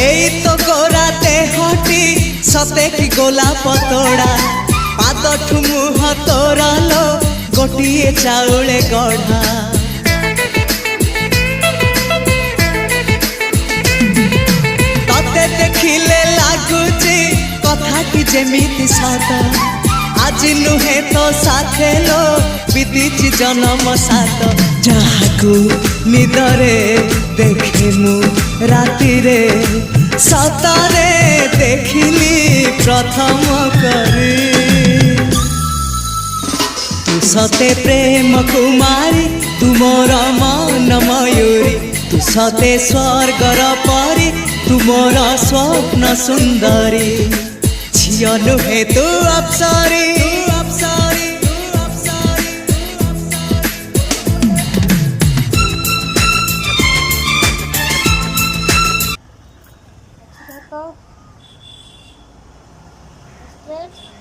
এই তো গোরাতে হটি সতে কি গোলাপ তোড়া পাদঠু মুহ তোরালো গোটিয়ে চাউলে গড়া ততে দেখিলে লাগুছি কথাটি যেমিতি সত আজি নুহে তো সাথে লো বিদিছি জনম সাত যাহাকু নিদরে দেখে মু রাতিরে সতরে দেখিলি প্রথম করে তু সতে প্রেম কুমারী তু মোর মন ময়ূরী তু সতে স্বর্গর পরি তু মোর স্বপ্ন সুন্দরী ঝিও নুহে তু অপ্সরী Straight.